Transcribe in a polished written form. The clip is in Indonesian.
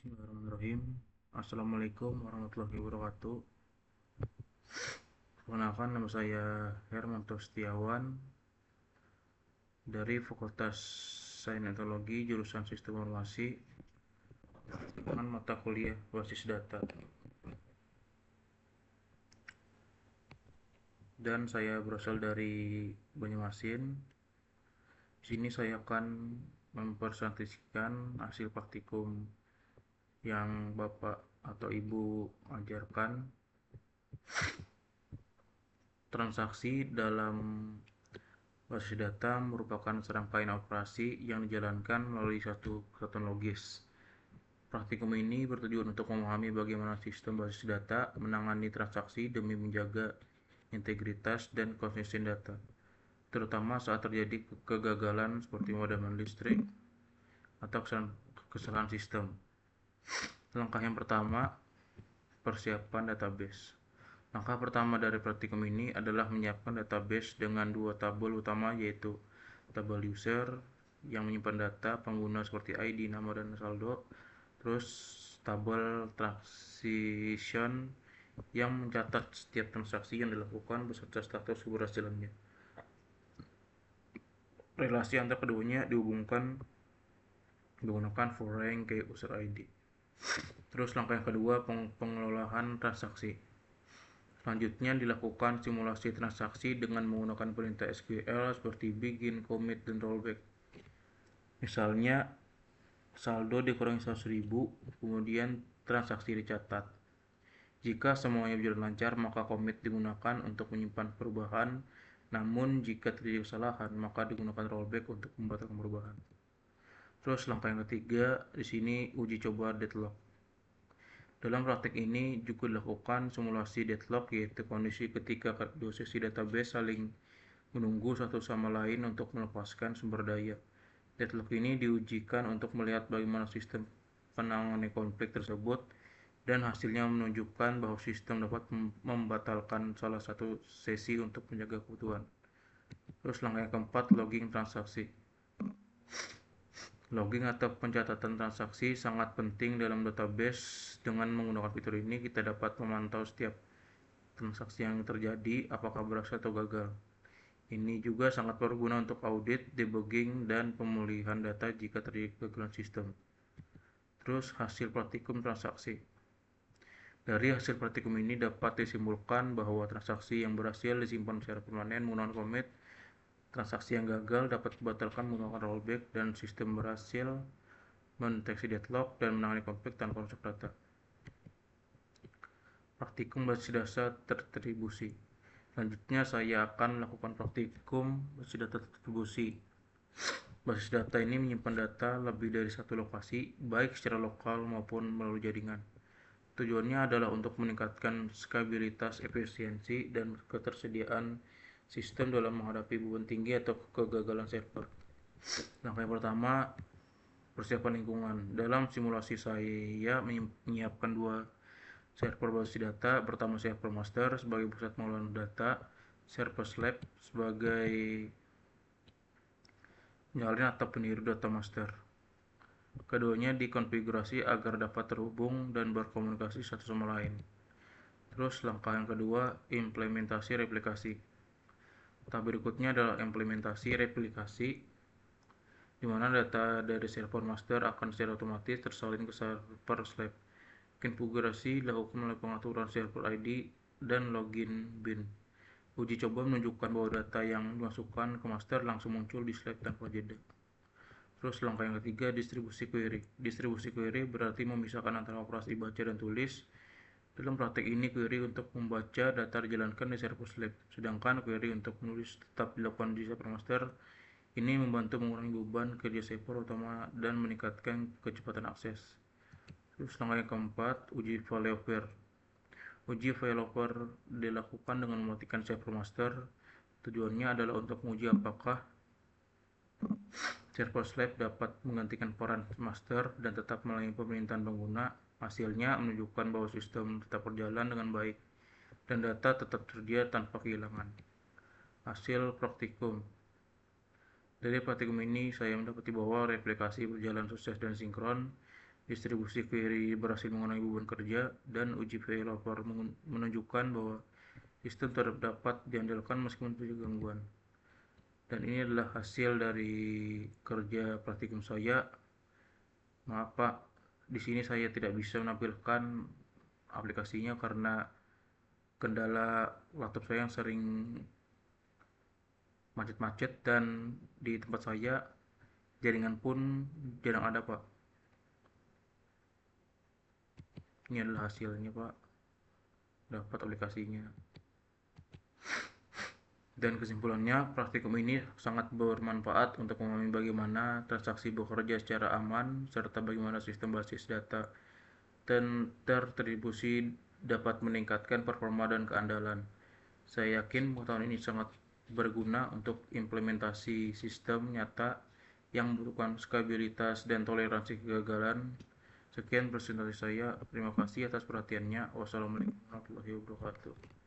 Bismillahirrahmanirrahim. Assalamualaikum warahmatullahi wabarakatuh. Perkenalkan, nama saya Hermanto Setiawan dari Fakultas Sains Teknologi jurusan Sistem Informasi dengan mata kuliah Basis Data. Dan saya berasal dari Banjarmasin. Di sini saya akan mempresentasikan hasil praktikum yang Bapak atau Ibu ajarkan. Transaksi dalam basis data merupakan serangkaian operasi yang dijalankan melalui satu kesatuan logis. Praktikum ini bertujuan untuk memahami bagaimana sistem basis data menangani transaksi demi menjaga integritas dan konsistensi data, terutama saat terjadi kegagalan seperti pemadaman listrik atau kesalahan sistem. Langkah yang pertama, persiapan database. Langkah pertama dari praktikum ini adalah menyiapkan database dengan dua tabel utama, yaitu tabel user yang menyimpan data pengguna seperti ID, nama, dan saldo, terus tabel transaction yang mencatat setiap transaksi yang dilakukan beserta status keberhasilannya. Relasi antar keduanya dihubungkan menggunakan for rank ke user ID. Terus langkah yang kedua, pengelolaan transaksi. Selanjutnya dilakukan simulasi transaksi dengan menggunakan perintah SQL seperti begin, commit, dan rollback. Misalnya, saldo dikurangi 100.000, kemudian transaksi dicatat. Jika semuanya berjalan lancar, maka commit digunakan untuk menyimpan perubahan. Namun, jika terjadi kesalahan, maka digunakan rollback untuk membatalkan perubahan. Terus langkah yang ketiga, di sini uji coba deadlock. Dalam praktek ini juga dilakukan simulasi deadlock, yaitu kondisi ketika kedua sesi database saling menunggu satu sama lain untuk melepaskan sumber daya. Deadlock ini diujikan untuk melihat bagaimana sistem penanganan konflik tersebut, dan hasilnya menunjukkan bahwa sistem dapat membatalkan salah satu sesi untuk menjaga keutuhan. Terus langkah yang keempat, logging transaksi. Logging atau pencatatan transaksi sangat penting dalam database. Dengan menggunakan fitur ini, kita dapat memantau setiap transaksi yang terjadi, apakah berhasil atau gagal. Ini juga sangat berguna untuk audit, debugging, dan pemulihan data jika terjadi kegagalan sistem. Terus hasil praktikum transaksi. Dari hasil praktikum ini dapat disimpulkan bahwa transaksi yang berhasil disimpan secara permanen menggunakan commit, transaksi yang gagal dapat dibatalkan menggunakan rollback, dan sistem berhasil mendeteksi deadlock dan menangani konflik tanpa rusak data. Praktikum basis data terdistribusi. Selanjutnya saya akan melakukan praktikum basis data terdistribusi. Basis data ini menyimpan data lebih dari satu lokasi, baik secara lokal maupun melalui jaringan. Tujuannya adalah untuk meningkatkan skalabilitas, efisiensi, dan ketersediaan sistem dalam menghadapi beban tinggi atau kegagalan server. Langkah yang pertama, persiapan lingkungan. Dalam simulasi saya menyiapkan dua server basis data. Pertama, server master sebagai pusat pengolahan data, server slab sebagai penyalin atau peniru data master. Keduanya dikonfigurasi agar dapat terhubung dan berkomunikasi satu sama lain. Terus langkah yang kedua, implementasi replikasi. Tahap berikutnya adalah implementasi replikasi, di mana data dari server master akan secara otomatis tersalin ke server slab. Konfigurasi dilakukan melalui pengaturan server ID dan login bin. Uji coba menunjukkan bahwa data yang dimasukkan ke master langsung muncul di slab tanpa jeda. Terus langkah yang ketiga, distribusi query. Distribusi query berarti memisahkan antara operasi baca dan tulis. Dalam praktek ini, query untuk membaca data dijalankan di server slab, sedangkan query untuk menulis tetap dilakukan di server master. Ini membantu mengurangi beban kerja server utama dan meningkatkan kecepatan akses. Terus langkah yang keempat, uji failover. Uji failover dilakukan dengan mematikan server master. Tujuannya adalah untuk menguji apakah server slab dapat menggantikan peran master dan tetap melayani permintaan pengguna. Hasilnya menunjukkan bahwa sistem tetap berjalan dengan baik dan data tetap tersedia tanpa kehilangan. Hasil praktikum. Dari praktikum ini saya mendapati bahwa replikasi berjalan sukses dan sinkron, distribusi query berhasil mengenai beban kerja, dan uji failover menunjukkan bahwa sistem dapat diandalkan meskipun terjadi gangguan. Dan ini adalah hasil dari kerja praktikum saya. Maaf Pak, di sini saya tidak bisa menampilkan aplikasinya karena kendala laptop saya yang sering macet-macet, dan di tempat saya jaringan pun jarang ada Pak. Ini adalah hasilnya Pak, dapat aplikasinya. Dan kesimpulannya, praktikum ini sangat bermanfaat untuk memahami bagaimana transaksi bekerja secara aman, serta bagaimana sistem basis data dan terdistribusi dapat meningkatkan performa dan keandalan. Saya yakin pengetahuan ini sangat berguna untuk implementasi sistem nyata yang membutuhkan skalabilitas dan toleransi kegagalan. Sekian presentasi saya. Terima kasih atas perhatiannya. Wassalamualaikum warahmatullahi wabarakatuh.